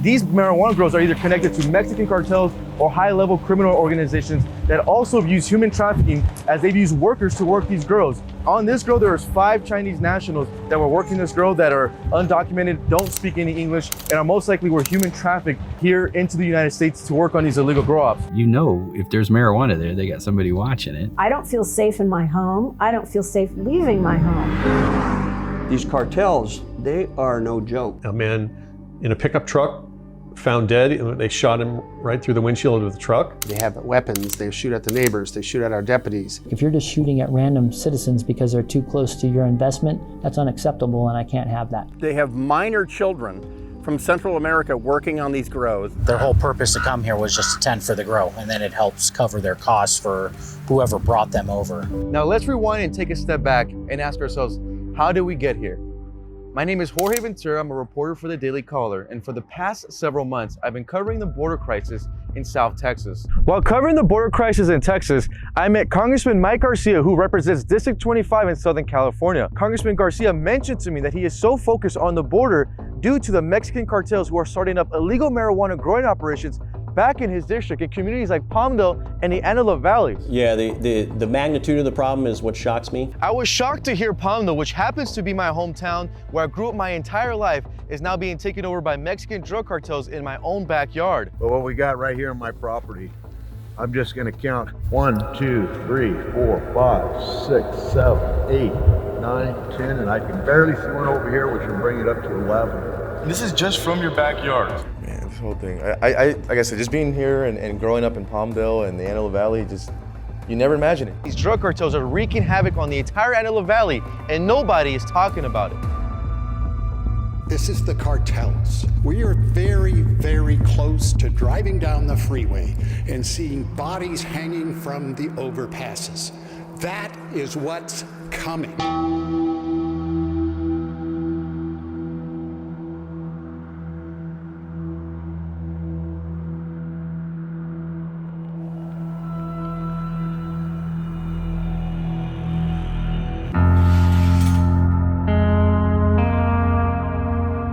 These marijuana grows are either connected to Mexican cartels or high-level criminal organizations that also use human trafficking, as they've used workers to work these grows. On this grow, there's 5 Chinese nationals that were working this grow that are undocumented, don't speak any English, and are most likely were human trafficked here into the United States to work on these illegal grow ops. You know, if there's marijuana there, they got somebody watching it. I don't feel safe in my home. I don't feel safe leaving my home. These cartels, they are no joke. A man in a pickup truck found dead. They shot him right through the windshield of the truck. They have weapons, they shoot at the neighbors, they shoot at our deputies. If you're just shooting at random citizens because they're too close to your investment, that's unacceptable, and I can't have that. They have minor children from Central America working on these grows. Their whole purpose to come here was just to tend for the grow, and then it helps cover their costs for whoever brought them over. Now let's rewind and take a step back and ask ourselves, how did we get here? My name is Jorge Ventura. I'm a reporter for the Daily Caller, and for the past several months, I've been covering the border crisis in South Texas. While covering the border crisis in Texas, I met Congressman Mike Garcia, who represents District 25 in Southern California. Congressman Garcia mentioned to me that he is so focused on the border due to the Mexican cartels who are starting up illegal marijuana growing operations back in his district in communities like Palmdale and the Antelope Valley. Yeah, the magnitude of the problem is what shocks me. I was shocked to hear Palmdale, which happens to be my hometown, where I grew up my entire life, is now being taken over by Mexican drug cartels in my own backyard. But what we got right here on my property, I'm just gonna count 1, 2, 3, 4, 5, 6, 7, 8, 9, 10, and I can barely see one over here, which will bring it up to 11. And this is just from your backyard. Man, this whole thing, like I said, just being here and growing up in Palmdale and the Antelope Valley, just, you never imagine it. These drug cartels are wreaking havoc on the entire Antelope Valley, and nobody is talking about it. This is the cartels. We are very, very close to driving down the freeway and seeing bodies hanging from the overpasses. That is what's coming.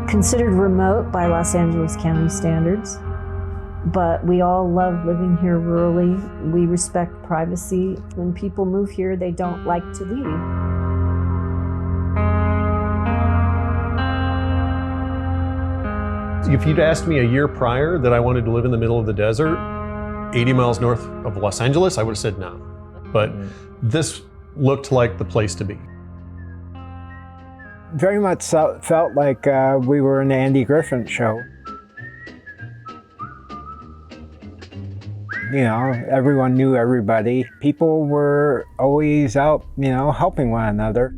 Considered remote by Los Angeles County standards, but we all love living here rurally. We respect privacy. When people move here, they don't like to leave. If you'd asked me a year prior that I wanted to live in the middle of the desert, 80 miles north of Los Angeles, I would have said no. But this looked like the place to be. Very much felt like we were in the Andy Griffin show. You know, everyone knew everybody. People were always out, you know, helping one another.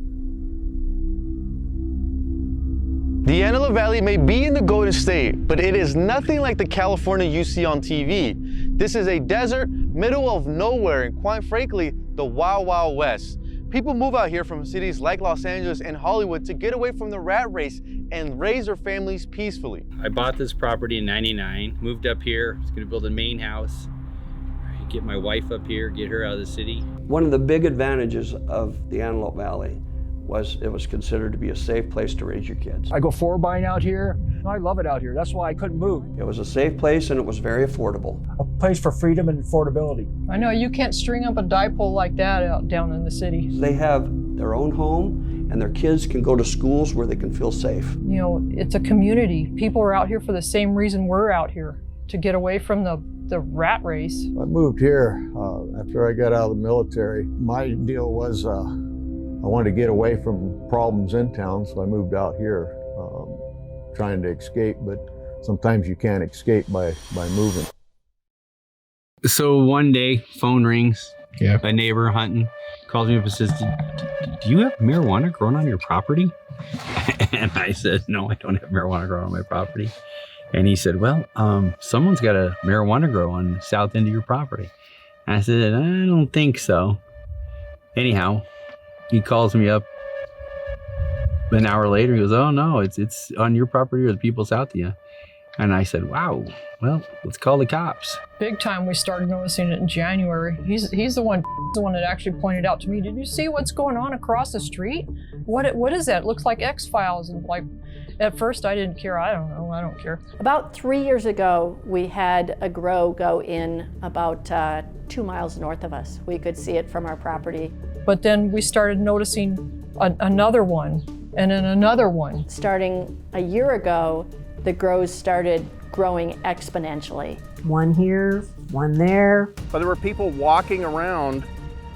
The Antelope Valley may be in the Golden State, but it is nothing like the California you see on TV. This is a desert, middle of nowhere, and quite frankly, the Wild Wild West. People move out here from cities like Los Angeles and Hollywood to get away from the rat race and raise their families peacefully. I bought this property in '99, moved up here, was gonna build a main house, get my wife up here, get her out of the city. One of the big advantages of the Antelope Valley was it was considered to be a safe place to raise your kids. I go 4-bine out here. I love it out here. That's why I couldn't move. It was a safe place and it was very affordable. A place for freedom and affordability. I know, you can't string up a dipole like that out down in the city. They have their own home and their kids can go to schools where they can feel safe. You know, it's a community. People are out here for the same reason we're out here, to get away from the rat race. I moved here after I got out of the military. My deal was I wanted to get away from problems in town, so I moved out here trying to escape, but sometimes you can't escape by moving. So one day, phone rings, yeah. A neighbor hunting calls me up and says, do you have marijuana growing on your property? And I said, no, I don't have marijuana growing on my property. And he said, well, someone's got a marijuana grow on the south end of your property. And I said, I don't think so. Anyhow, he calls me up an hour later. He goes, oh no, it's on your property or the people south of you. And I said, wow, well, let's call the cops. Big time, we started noticing it in January. He's the one that actually pointed out to me, did you see what's going on across the street? What is that? It looks like X-Files. And like, at first I didn't care. I don't know, I don't care. About 3 years ago, we had a grow go in about 2 miles north of us. We could see it from our property. But then we started noticing another one, and then another one. Starting a year ago, the grows started growing exponentially. One here, one there. But there were people walking around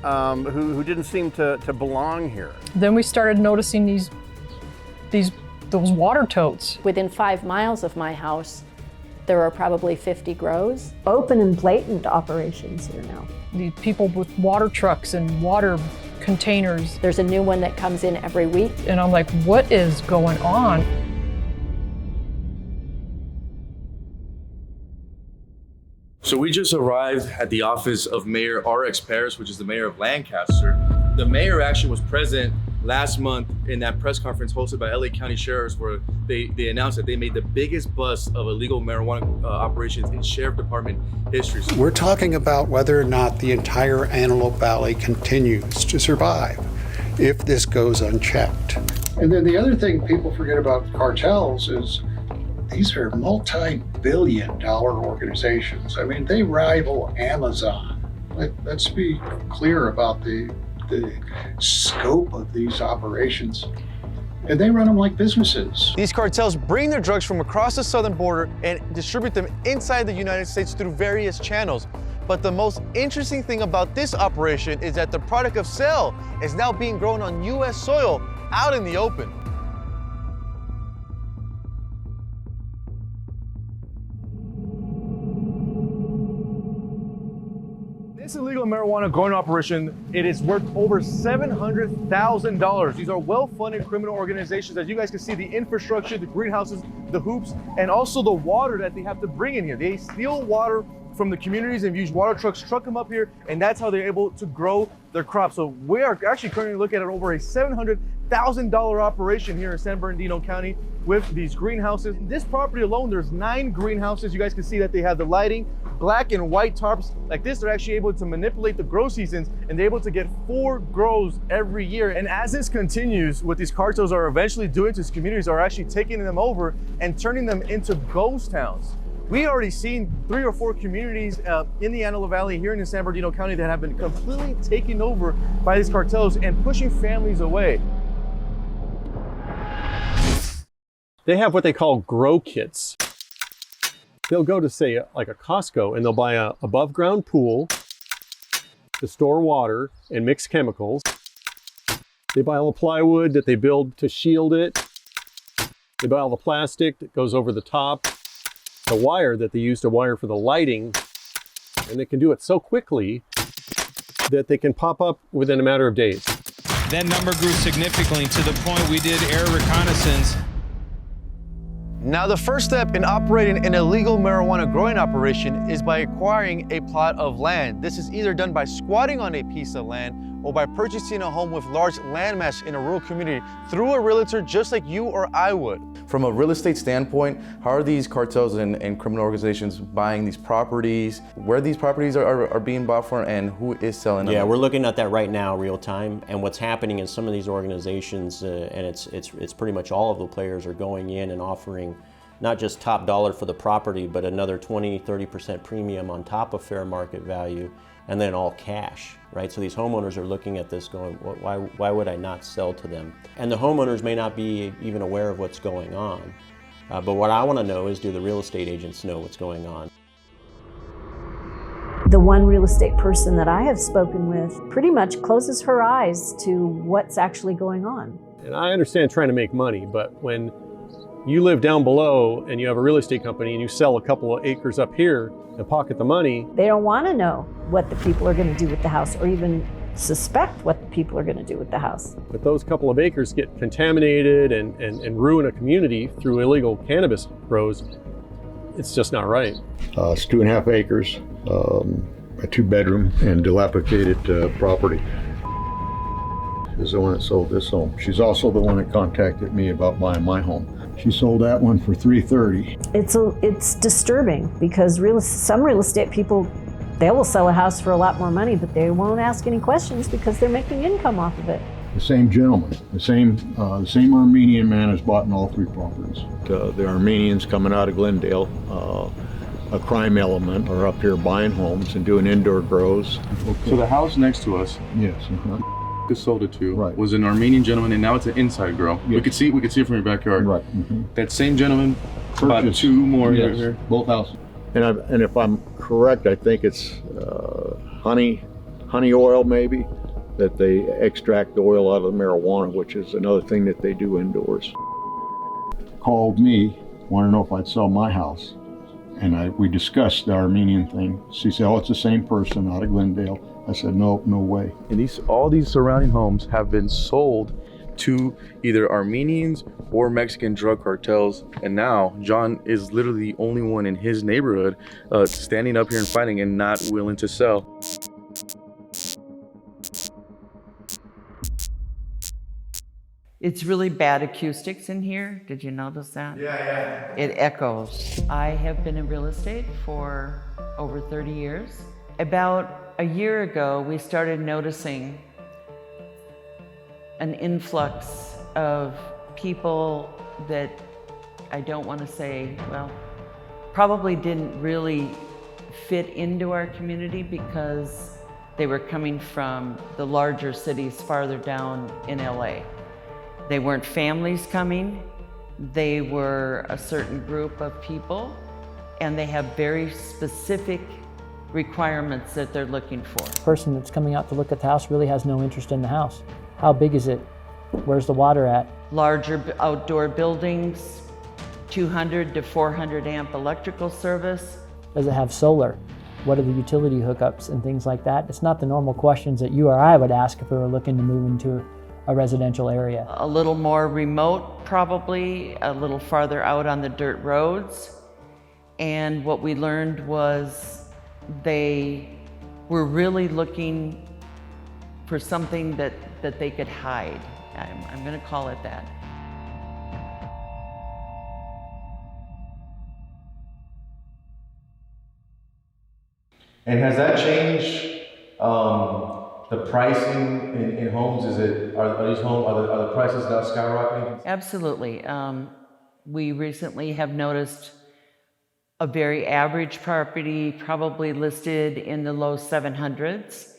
who didn't seem to belong here. Then we started noticing those water totes. Within 5 miles of my house, there are probably 50 grows. Open and blatant operations here now. The people with water trucks and water containers. There's a new one that comes in every week. And I'm like, what is going on? So we just arrived at the office of Mayor RX Paris, which is the mayor of Lancaster. The mayor actually was present last month in that press conference hosted by LA County Sheriffs, where they announced that they made the biggest bust of illegal marijuana operations in Sheriff Department history. We're talking about whether or not the entire Antelope Valley continues to survive if this goes unchecked. And then the other thing people forget about cartels is these are multi-billion-dollar organizations. I mean, they rival Amazon. Let's be clear about the scope of these operations. And they run them like businesses. These cartels bring their drugs from across the southern border and distribute them inside the United States through various channels. But the most interesting thing about this operation is that the product of sale is now being grown on U.S. soil out in the open. This illegal marijuana growing operation, it is worth over $700,000. These are well-funded criminal organizations. As you guys can see, the infrastructure, the greenhouses, the hoops, and also the water that they have to bring in here. They steal water from the communities and use water trucks, truck them up here, and that's how they're able to grow their crops. So we are actually currently looking at over a $700,000 operation here in San Bernardino County with these greenhouses. This property alone, there's 9 greenhouses. You guys can see that they have the lighting, black and white tarps like this. They're actually able to manipulate the grow seasons, and they're able to get 4 grows every year. And as this continues, what these cartels are eventually doing to these communities are actually taking them over and turning them into ghost towns. We already seen 3 or 4 communities in the Antelope Valley here in San Bernardino County that have been completely taken over by these cartels and pushing families away. They have what they call grow kits. They'll go to, say, like a Costco, and they'll buy a above ground pool to store water and mix chemicals. They buy all the plywood that they build to shield it. They buy all the plastic that goes over the top, the wire that they use to wire for the lighting, and they can do it so quickly that they can pop up within a matter of days. That number grew significantly to the point we did air reconnaissance. Now, the first step in operating an illegal marijuana growing operation is by acquiring a plot of land. This is either done by squatting on a piece of land or by purchasing a home with large landmass in a rural community through a realtor, just like you or I would. From a real estate standpoint, how are these cartels and criminal organizations buying these properties, where these properties are being bought for, and who is selling them? Yeah, we're looking at that right now, real time. And what's happening in some of these organizations, and it's pretty much all of the players are going in and offering not just top dollar for the property, but another 20-30% premium on top of fair market value, and then all cash, right? So these homeowners are looking at this going, why would I not sell to them? And the homeowners may not be even aware of what's going on. But what I want to know is, do the real estate agents know what's going on? The one real estate person that I have spoken with pretty much closes her eyes to what's actually going on. And I understand trying to make money, but when you live down below and you have a real estate company and you sell a couple of acres up here and pocket the money. They don't want to know what the people are going to do with the house, or even suspect what the people are going to do with the house. But those couple of acres get contaminated and ruin a community through illegal cannabis grows. It's just not right. It's 2.5 acres, a 2-bedroom and dilapidated property. Is the one that sold this home. She's also the one that contacted me about buying my home. She sold that one for $330. It's disturbing because some real estate people, they will sell a house for a lot more money, but they won't ask any questions because they're making income off of it. The same gentleman, the same Armenian man has bought in all three properties. The Armenians coming out of Glendale, a crime element, are up here buying homes and doing indoor grows. Okay. So the house next to us, yes, who sold it to, was an Armenian gentleman, and now it's an inside grow. Yes. We could see it from your backyard. Right. That same gentleman bought two more here. Both houses. And if I'm correct, I think it's honey oil maybe, that they extract the oil out of the marijuana, which is another thing that they do indoors. Called me, wanted to know if I'd sell my house. And we discussed the Armenian thing. She said, oh, it's the same person out of Glendale. I said, no way. And all these surrounding homes have been sold to either Armenians or Mexican drug cartels. And now John is literally the only one in his neighborhood standing up here and fighting and not willing to sell. It's really bad acoustics in here. Did you notice that? Yeah. It echoes. I have been in real estate for over 30 years. About a year ago, we started noticing an influx of people that I don't want to say, well, probably didn't really fit into our community because they were coming from the larger cities farther down in LA. They weren't families coming, they were a certain group of people, and they have very specific requirements that they're looking for. The person that's coming out to look at the house really has no interest in the house. How big is it? Where's the water at? Larger outdoor buildings, 200 to 400 amp electrical service. Does it have solar? What are the utility hookups and things like that? It's not the normal questions that you or I would ask if we were looking to move into a residential area. A little more remote, probably, a little farther out on the dirt roads. And what we learned was they were really looking for something that they could hide. I'm gonna call it that. And has that changed the pricing in homes? Are the prices now skyrocketing? Absolutely. We recently have noticed a very average property, probably listed in the low 700s.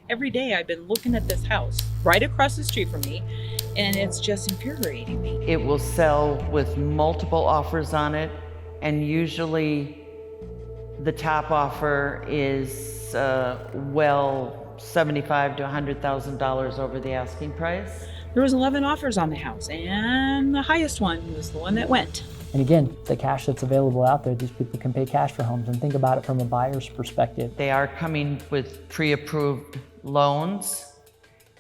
Every day I've been looking at this house right across the street from me, and it's just infuriating me. It will sell with multiple offers on it, and usually the top offer is $75,000 to $100,000 over the asking price. There was 11 offers on the house, and the highest one was the one that went. And again, the cash that's available out there, these people can pay cash for homes, and think about it from a buyer's perspective. They are coming with pre-approved loans,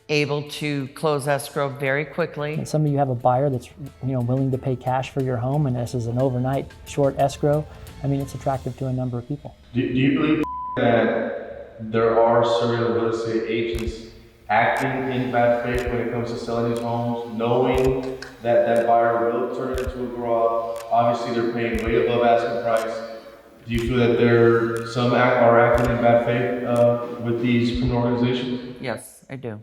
able to close escrow very quickly. And some of you have a buyer that's willing to pay cash for your home, and this is an overnight short escrow. I mean, it's attractive to a number of people. Do you believe that there are serial real estate agents acting in bad faith when it comes to selling these homes, knowing that that buyer will turn it into a garage? Obviously, they're paying way above asking price. Do you feel that some are acting in bad faith with these criminal organizations? Yes, I do.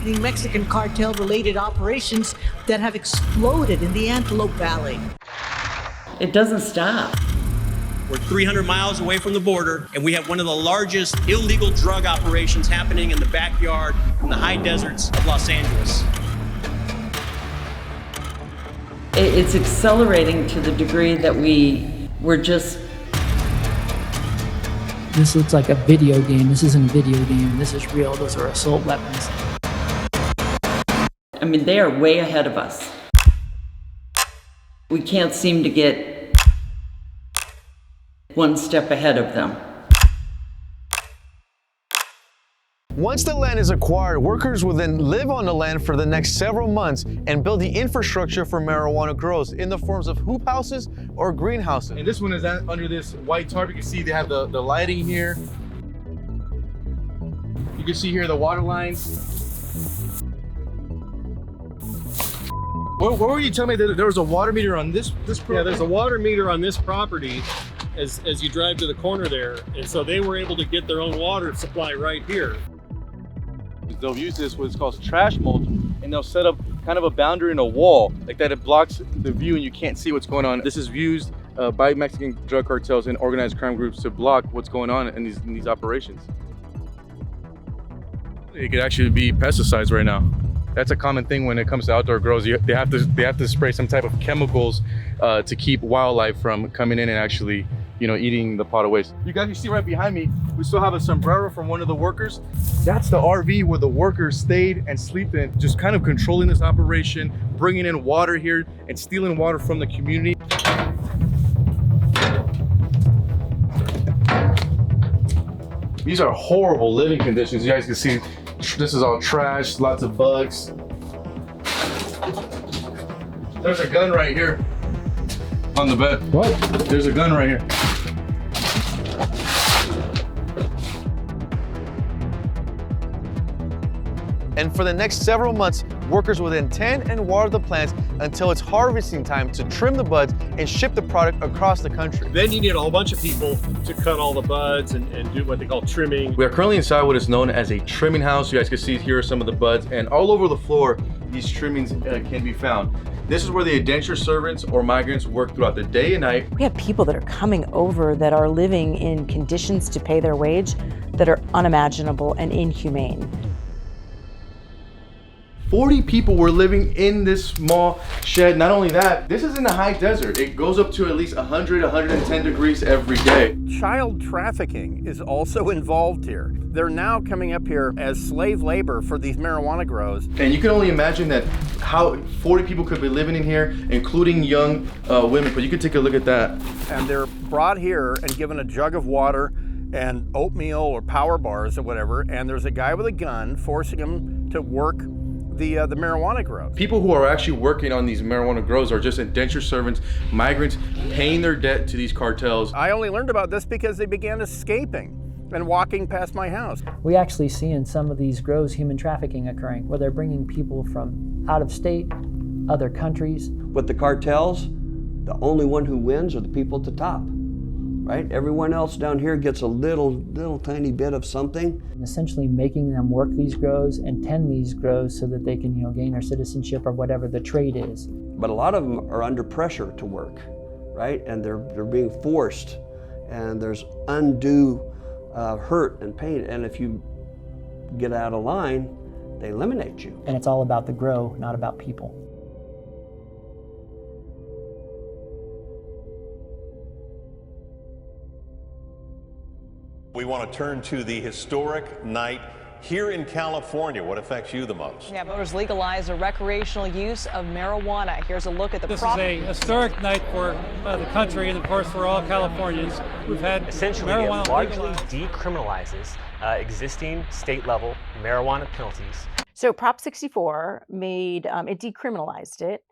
Mexican cartel-related operations that have exploded in the Antelope Valley. It doesn't stop. We're 300 miles away from the border, and we have one of the largest illegal drug operations happening in the backyard in the high deserts of Los Angeles. It's accelerating to the degree that we're just... This looks like a video game. This isn't a video game. This is real. Those are assault weapons. I mean, they are way ahead of us. We can't seem to get one step ahead of them. Once the land is acquired, workers will then live on the land for the next several months and build the infrastructure for marijuana grows in the forms of hoop houses or greenhouses. And this one is under this white tarp. You can see they have the lighting here. You can see here the water lines. What were you telling me that there was a water meter on this property? Yeah, there's a water meter on this property as you drive to the corner there. And so they were able to get their own water supply right here. They'll use this, what's called trash mulch, and they'll set up kind of a boundary in a wall like that. It blocks the view and you can't see what's going on. This is used by Mexican drug cartels and organized crime groups to block what's going on in these operations. It could actually be pesticides right now. That's a common thing when it comes to outdoor grows. They have to spray some type of chemicals to keep wildlife from coming in and actually, eating the pot of waste. You guys, you see right behind me, we still have a sombrero from one of the workers. That's the RV where the workers stayed and slept in, just kind of controlling this operation, bringing in water here and stealing water from the community. These are horrible living conditions. You guys can see this is all trash, lots of bugs. There's a gun right here on the bed. What? There's a gun right here. And for the next several months, workers will then tend and water the plants until it's harvesting time to trim the buds and ship the product across the country. Then you need a whole bunch of people to cut all the buds and do what they call trimming. We are currently inside what is known as a trimming house. You guys can see here are some of the buds, and all over the floor, these trimmings can be found. This is where the indentured servants or migrants work throughout the day and night. We have people that are coming over that are living in conditions to pay their wage that are unimaginable and inhumane. 40 people were living in this small shed. Not only that, this is in the high desert. It goes up to at least 100, 110 degrees every day. Child trafficking is also involved here. They're now coming up here as slave labor for these marijuana grows. And you can only imagine that how 40 people could be living in here, including young women, but you could take a look at that. And they're brought here and given a jug of water and oatmeal or power bars or whatever, and there's a guy with a gun forcing them to work the marijuana grows. People who are actually working on these marijuana grows are just indentured servants, migrants paying their debt to these cartels. I only learned about this because they began escaping and walking past my house. We actually see in some of these grows human trafficking occurring, where they're bringing people from out of state, other countries. With the cartels, the only one who wins are the people at the top, right? Everyone else down here gets a little tiny bit of something. And essentially making them work these grows and tend these grows so that they can, gain their citizenship or whatever the trade is. But a lot of them are under pressure to work, right? And they're being forced, and there's undue hurt and pain. And if you get out of line, they eliminate you. And it's all about the grow, not about people. We want to turn to the historic night here in California. What affects you the most? Yeah, voters legalize a recreational use of marijuana. Here's a look at the This is a historic night for the country and, of course, for all Californians. We've had essentially marijuana it largely legalized. decriminalizes existing state-level marijuana penalties. So Prop 64 made, it decriminalized it,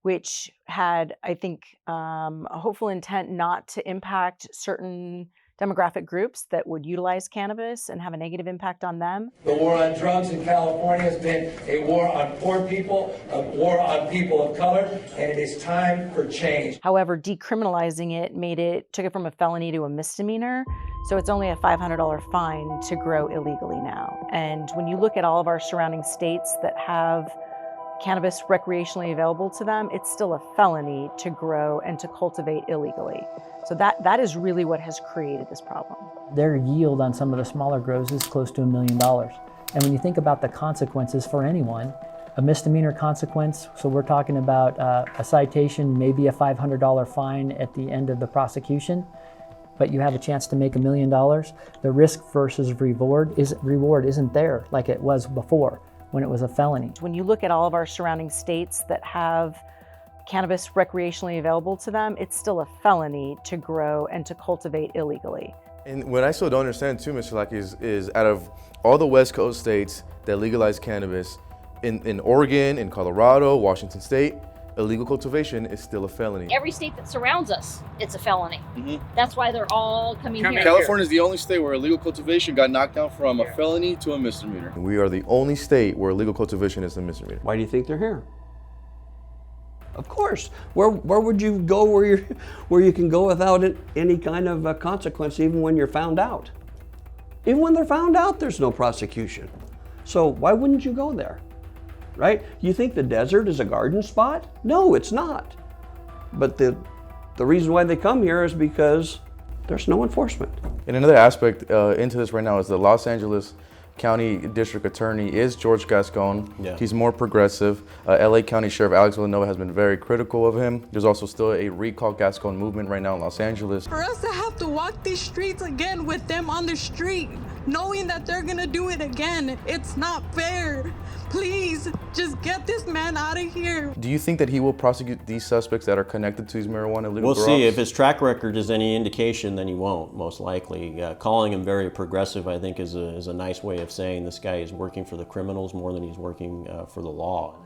which had, I think, a hopeful intent not to impact certain demographic groups that would utilize cannabis and have a negative impact on them. The war on drugs in California has been a war on poor people, a war on people of color, and it is time for change. However, decriminalizing it took it from a felony to a misdemeanor. So it's only a $500 fine to grow illegally now. And when you look at all of our surrounding states that have cannabis recreationally available to them, it's still a felony to grow and to cultivate illegally. So that is really what has created this problem. Their yield on some of the smaller grows is close to $1 million. And when you think about the consequences for anyone, a misdemeanor consequence, so we're talking about a citation, maybe a $500 fine at the end of the prosecution, but you have a chance to make $1 million, the risk versus reward isn't there like it was before when it was a felony. When you look at all of our surrounding states that have cannabis recreationally available to them, it's still a felony to grow and to cultivate illegally. And what I still don't understand too, Mr. Lackey, is out of all the West Coast states that legalize cannabis, in Oregon, in Colorado, Washington State, illegal cultivation is still a felony. Every state that surrounds us, it's a felony. That's why they're all coming here. California is the only state where illegal cultivation got knocked down from a felony to a misdemeanor. We are the only state where illegal cultivation is a misdemeanor. Why do you think they're here? Of course. Where would you go where you can go without any kind of consequence, even when you're found out? Even when they're found out, there's no prosecution. So why wouldn't you go there, right? You think the desert is a garden spot? No, it's not. But the reason why they come here is because there's no enforcement. And another aspect into this right now is the Los Angeles County District Attorney is George Gascon. Yeah. He's more progressive. LA County Sheriff Alex Villanueva has been very critical of him. There's also still a recall Gascon movement right now in Los Angeles. For us to have to walk these streets again with them on the street, knowing that they're gonna do it again, it's not fair. Please, just get this man out of here. Do you think that he will prosecute these suspects that are connected to these marijuana illegal We'll grow see. ops? If his track record is any indication, then he won't, most likely. Calling him very progressive, I think, is a nice way of saying this guy is working for the criminals more than he's working for the law.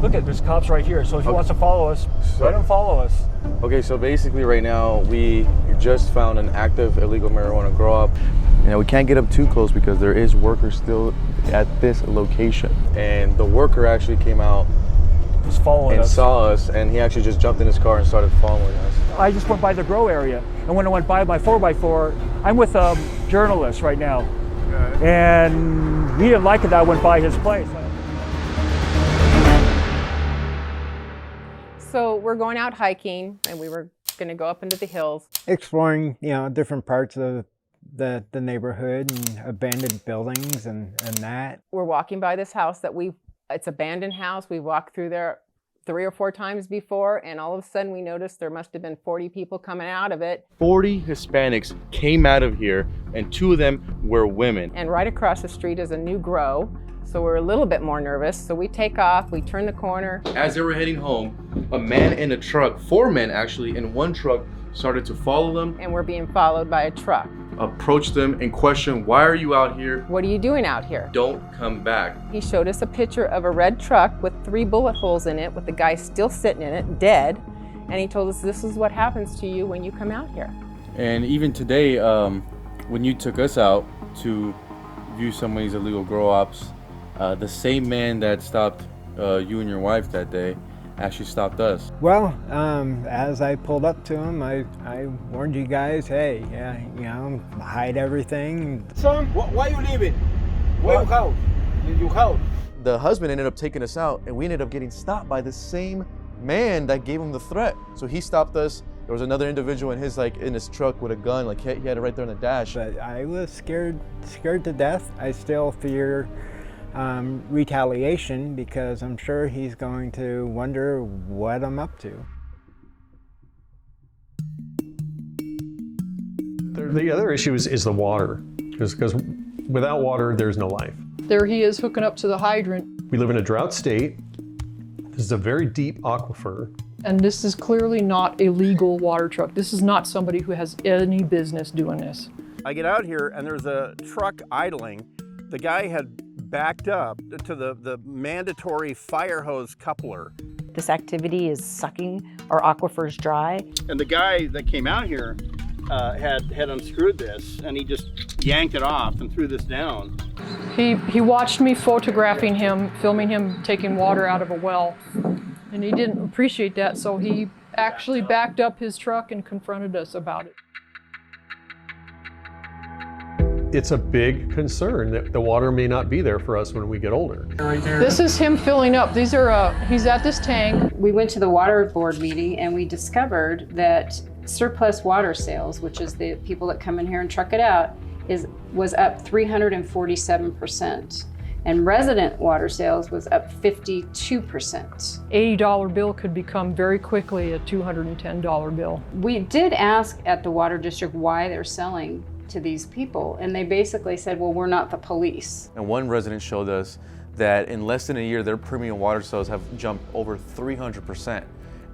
Look at, there's cops right here, so if he wants to follow us, let him follow us. Okay, so basically right now we just found an active illegal marijuana grow up. You know, we can't get up too close because there is workers still at this location. And the worker actually came out and saw us, and he actually just jumped in his car and started following us. I just went by the grow area, and when I went by my 4x4, I'm with a journalist right now, and he didn't like it that I went by his place. So we're going out hiking, and we were going to go up into the hills. Exploring, different parts of the neighborhood and abandoned buildings and that. We're walking by this house it's abandoned house. We walked through there 3 or 4 times before, and all of a sudden we noticed there must have been 40 people coming out of it. 40 Hispanics came out of here, and 2 of them were women. And right across the street is a new grow. So we're a little bit more nervous. So we take off, we turn the corner. As they were heading home, a man in a truck, 4 men actually, in one truck, started to follow them. And we're being followed by a truck. Approached them and questioned, why are you out here? What are you doing out here? Don't come back. He showed us a picture of a red truck with 3 bullet holes in it, with the guy still sitting in it, dead. And he told us, this is what happens to you when you come out here. And even today, when you took us out to view some of these illegal grow ops, the same man that stopped you and your wife that day actually stopped us. Well, as I pulled up to him, I warned you guys, hey, hide everything. Son, why are you leaving? Where you house? The husband ended up taking us out, and we ended up getting stopped by the same man that gave him the threat. So he stopped us. There was another individual in his truck with a gun, he had it right there on the dash. But I was scared to death. I still fear retaliation, because I'm sure he's going to wonder what I'm up to. The other issue is the water, because without water, there's no life. There he is hooking up to the hydrant. We live in a drought state. This is a very deep aquifer. And this is clearly not a legal water truck. This is not somebody who has any business doing this. I get out here and there's a truck idling. The guy had backed up to the mandatory fire hose coupler. This activity is sucking our aquifers dry. And the guy that came out here had unscrewed this, and he just yanked it off and threw this down. He watched me photographing him, filming him taking water out of a well, and he didn't appreciate that, so he actually backed up his truck and confronted us about it. It's a big concern that the water may not be there for us when we get older. This is him filling up. He's at this tank. We went to the water board meeting and we discovered that surplus water sales, which is the people that come in here and truck it out, was up 347%. And resident water sales was up 52%. $80 bill could become very quickly a $210 bill. We did ask at the water district why they're selling to these people, and they basically said, well, we're not the police. And one resident showed us that in less than a year, their premium water sales have jumped over 300%.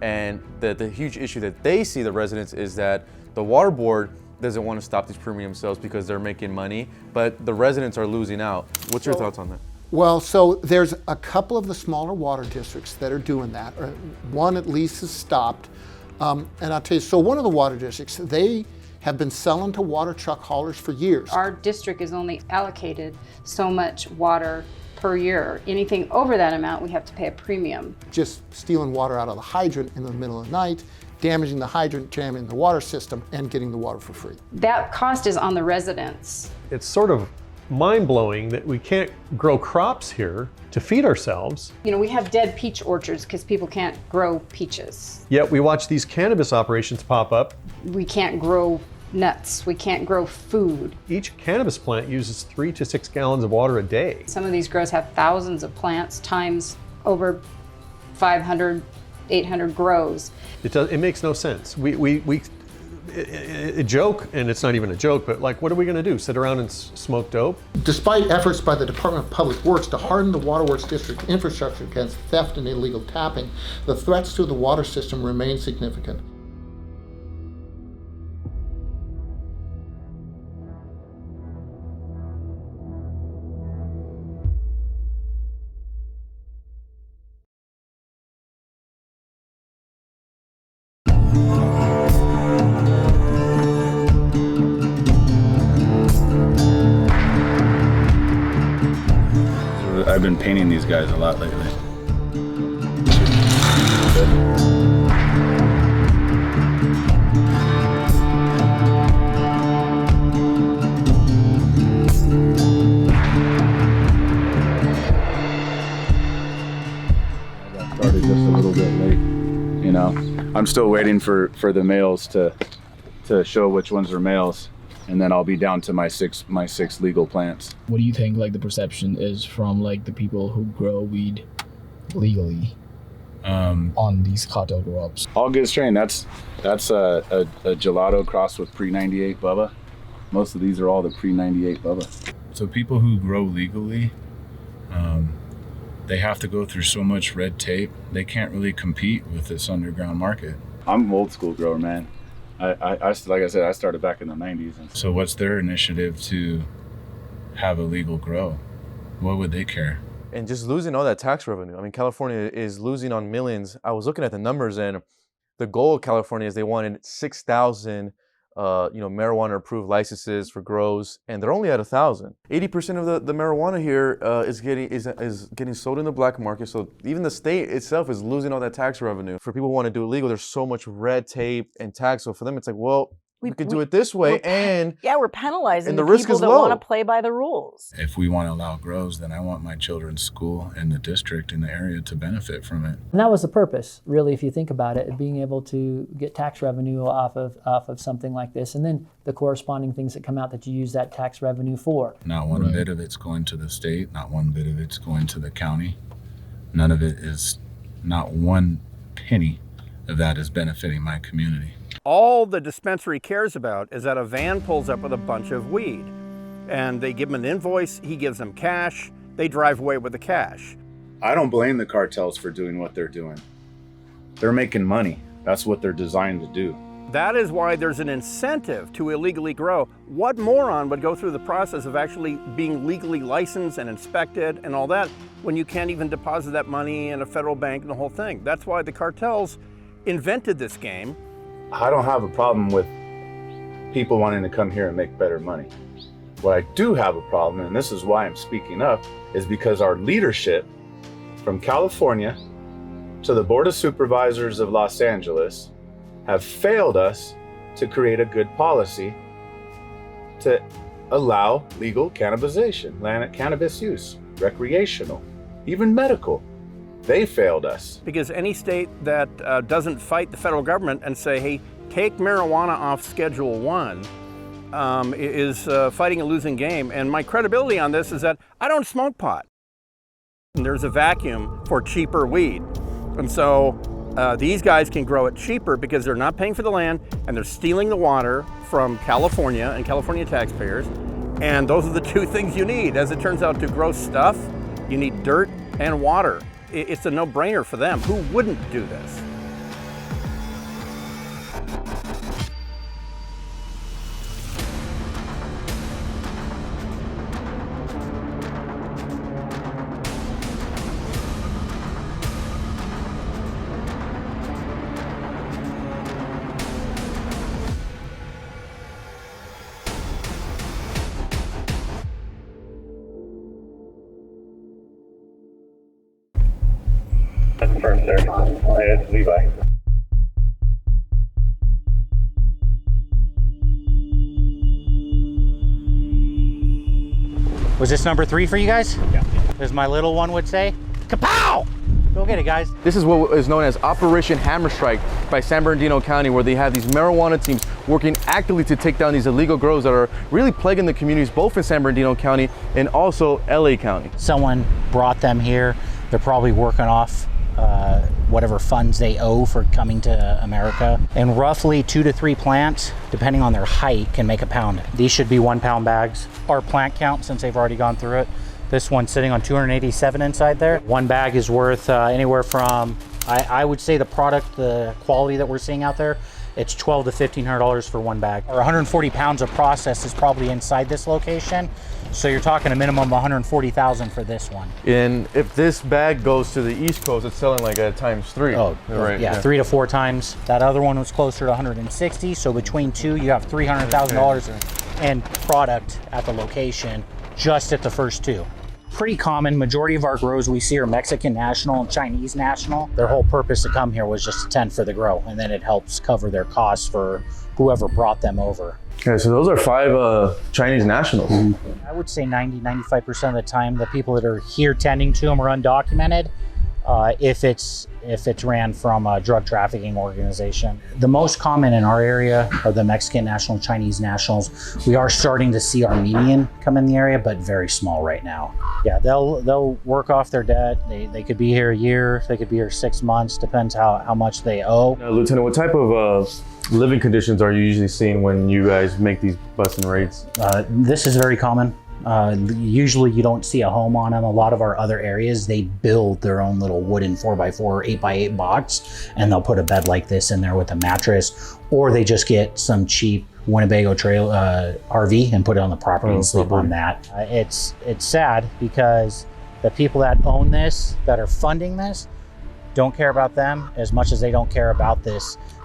And the huge issue that they see, the residents, is that the water board doesn't want to stop these premium sales because they're making money, but the residents are losing out. What's your thoughts on that? Well, so there's a couple of the smaller water districts that are doing that. One at least has stopped. And I'll tell you, so one of the water districts, they have been selling to water truck haulers for years. Our district is only allocated so much water per year. Anything over that amount, we have to pay a premium. Just stealing water out of the hydrant in the middle of the night, damaging the hydrant, jamming the water system, and getting the water for free. That cost is on the residents. It's sort of mind-blowing that we can't grow crops here to feed ourselves. You know, we have dead peach orchards because people can't grow peaches. Yet we watch these cannabis operations pop up. We can't grow nuts. We can't grow food. Each cannabis plant uses 3 to 6 gallons of water a day. Some of these grows have thousands of plants times over 500, 800 grows. It makes no sense. A joke, and it's not even a joke, but like, what are we going to do? Sit around and smoke dope? Despite efforts by the Department of Public Works to harden the Waterworks District infrastructure against theft and illegal tapping, the threats to the water system remain significant. I've been painting these guys a lot lately. I got started just a little bit late, you know. I'm still waiting for the males to show which ones are males. And then I'll be down to my six legal plants. What do you think like the perception is from like the people who grow weed legally on these cartel grow-ups? All good strain. That's a gelato crossed with pre-98 Bubba. Most of these are all the pre-98 Bubba. So people who grow legally, they have to go through so much red tape. They can't really compete with this underground market. I'm an old school grower, man. Like I said, I started back in the 90s. So what's their initiative to have a legal grow? What would they care? And just losing all that tax revenue. I mean, California is losing on millions. I was looking at the numbers, and the goal of California is they wanted 6,000 marijuana-approved licenses for grows, and they're only at 1,000. 80% of the marijuana here is getting sold in the black market. So even the state itself is losing all that tax revenue. For people who want to do it legal, there's so much red tape and tax. So for them, it's like, well, we could do it this way, we're penalizing and the the risk people is that low. want to play by the rules. If we want to allow grows, then I want my children's school in the district, in the area, to benefit from it. And that was the purpose, really, if you think about it, being able to get tax revenue off of something like this, and then the corresponding things that come out that you use that tax revenue for. Not one bit of it's going to the state, not one bit of it's going to the county. None of it is, not one penny of that is benefiting my community. All the dispensary cares about is that a van pulls up with a bunch of weed, and they give him an invoice, he gives them cash, they drive away with the cash. I don't blame the cartels for doing what they're doing. They're making money. That's what they're designed to do. That is why there's an incentive to illegally grow. What moron would go through the process of actually being legally licensed and inspected and all that when you can't even deposit that money in a federal bank and the whole thing? That's why the cartels invented this game. I don't have a problem with people wanting to come here and make better money. What I do have a problem, and this is why I'm speaking up, is because our leadership from California to the Board of Supervisors of Los Angeles have failed us to create a good policy to allow legal cannabis use, recreational, even medical. They failed us. Because any state that doesn't fight the federal government and say, hey, take marijuana off Schedule 1 is fighting a losing game. And my credibility on this is that I don't smoke pot. And there's a vacuum for cheaper weed. And so these guys can grow it cheaper because they're not paying for the land and they're stealing the water from California and California taxpayers. And those are the two things you need. As it turns out, to grow stuff, you need dirt and water. It's a no-brainer for them. Who wouldn't do this? confirm, sir. It's Levi. Was this number 3 for you guys? Yeah. As my little one would say, kapow! Go get it, guys. This is what is known as Operation Hammer Strike by San Bernardino County, where they have these marijuana teams working actively to take down these illegal grows that are really plaguing the communities both in San Bernardino County and also LA County. Someone brought them here. They're probably working off whatever funds they owe for coming to America. And roughly 2 to 3 plants, depending on their height, can make a pound. These should be 1 pound bags. Our plant count, since they've already gone through it, this one's sitting on 287 inside there. 1 bag is worth anywhere from, I would say the product, the quality that we're seeing out there, it's $1,200 to $1,500 for 1 bag. Or 140 pounds of process is probably inside this location. So you're talking a minimum of 140,000 for this one. And if this bag goes to the East Coast, it's selling like at times 3. Oh, right. Yeah, 3 to 4 times. That other one was closer to 160. So between 2, you have $300,000 in product at the location, just at the first 2. Pretty common. Majority of our grows we see are Mexican national and Chinese national. Their whole purpose to come here was just to tend for the grow, and then it helps cover their costs for whoever brought them over. Okay, so those are 5 Chinese nationals. I would say 90-95% of the time, the people that are here tending to them are undocumented. If it's ran from a drug trafficking organization. The most common in our area are the Mexican national, Chinese nationals. We are starting to see Armenian come in the area, but very small right now. Yeah, they'll work off their debt. They could be here a year, they could be here 6 months, depends how much they owe. Now, Lieutenant, what type of living conditions are you usually seeing when you guys make these bust and raids? This is very common. Usually you don't see a home on them. A lot of our other areas, they build their own little wooden 4x4 or 8x8 box, and they'll put a bed like this in there with a mattress, or they just get some cheap Winnebago trail RV and put it on the property and sleep on that. It's sad because the people that own this, that are funding this, don't care about them as much as they don't care about the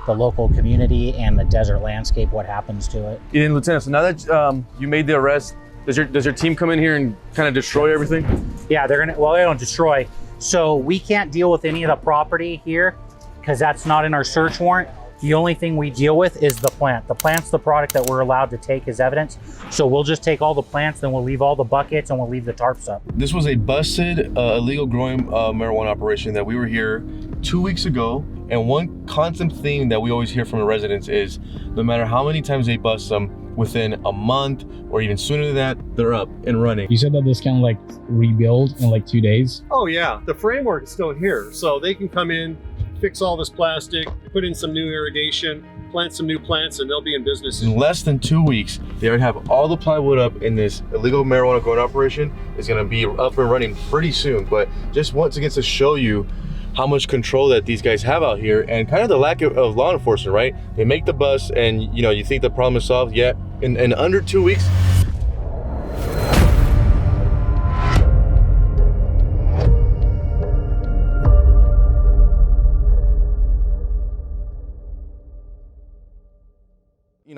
local community and the desert landscape, what happens to it. And Lieutenant, so now that you made the arrest, does your team come in here and kind of destroy everything? Yeah, they don't destroy. So we can't deal with any of the property here because that's not in our search warrant. The only thing we deal with is the plant. The plant's the product that we're allowed to take as evidence. So we'll just take all the plants, then we'll leave all the buckets and we'll leave the tarps up. This was a busted illegal growing marijuana operation that we were here 2 weeks ago. And one constant theme that we always hear from the residents is no matter how many times they bust them, within a month or even sooner than that, they're up and running. You said that this can like rebuild in like 2 days? Oh yeah, the framework is still here. So they can come in, fix all this plastic, put in some new irrigation, plant some new plants, and they'll be in business. In less than 2 weeks, they already have all the plywood up, and this illegal marijuana growing operation is gonna be up and running pretty soon. But just once again to show you how much control that these guys have out here and kind of the lack of law enforcement, right? They make the bust and you think the problem is solved, yet in under 2 weeks,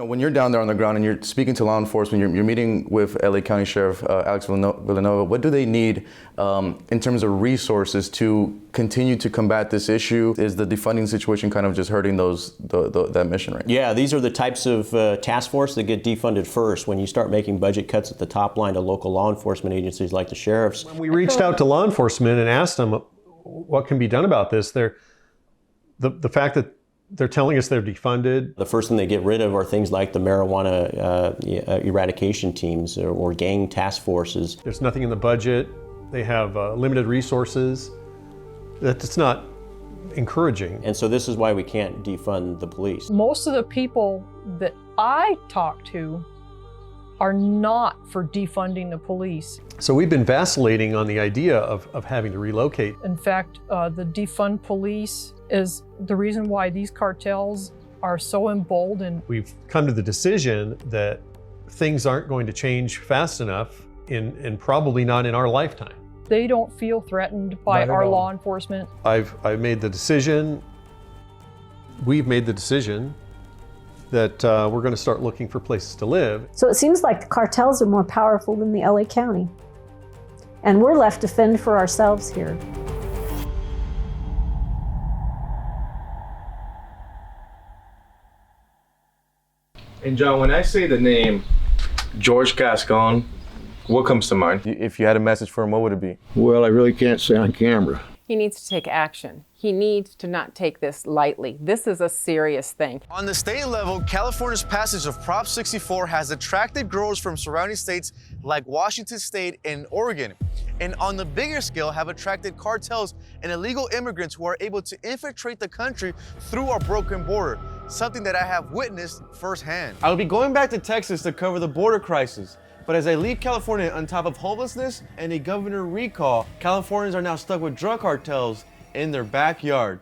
when you're down there on the ground and you're speaking to law enforcement, you're meeting with LA County Sheriff Alex Villanova, what do they need in terms of resources to continue to combat this issue? Is the defunding situation kind of just hurting that mission right now? Yeah, these are the types of task force that get defunded first. When you start making budget cuts at the top line to local law enforcement agencies like the sheriffs. When we reached out to law enforcement and asked them what can be done about this, the fact that they're telling us they're defunded. The first thing they get rid of are things like the marijuana eradication teams or gang task forces. There's nothing in the budget. They have limited resources. That's not encouraging. And so this is why we can't defund the police. Most of the people that I talk to are not for defunding the police. So we've been vacillating on the idea of having to relocate. In fact, the defund police is the reason why these cartels are so emboldened. We've come to the decision that things aren't going to change fast enough and probably not in our lifetime. They don't feel threatened by our law enforcement. I've made the decision, we've made the decision that we're going to start looking for places to live. So it seems like the cartels are more powerful than the LA County. And we're left to fend for ourselves here. And John, when I say the name George Gascon, what comes to mind? If you had a message for him, what would it be? Well, I really can't say on camera. He needs to take action. He needs to not take this lightly. This is a serious thing. On the state level, California's passage of Prop 64 has attracted growers from surrounding states like Washington State and Oregon. And on the bigger scale, have attracted cartels and illegal immigrants who are able to infiltrate the country through our broken border, something that I have witnessed firsthand. I will be going back to Texas to cover the border crisis. But as I leave California on top of homelessness and a governor recall, Californians are now stuck with drug cartels in their backyard.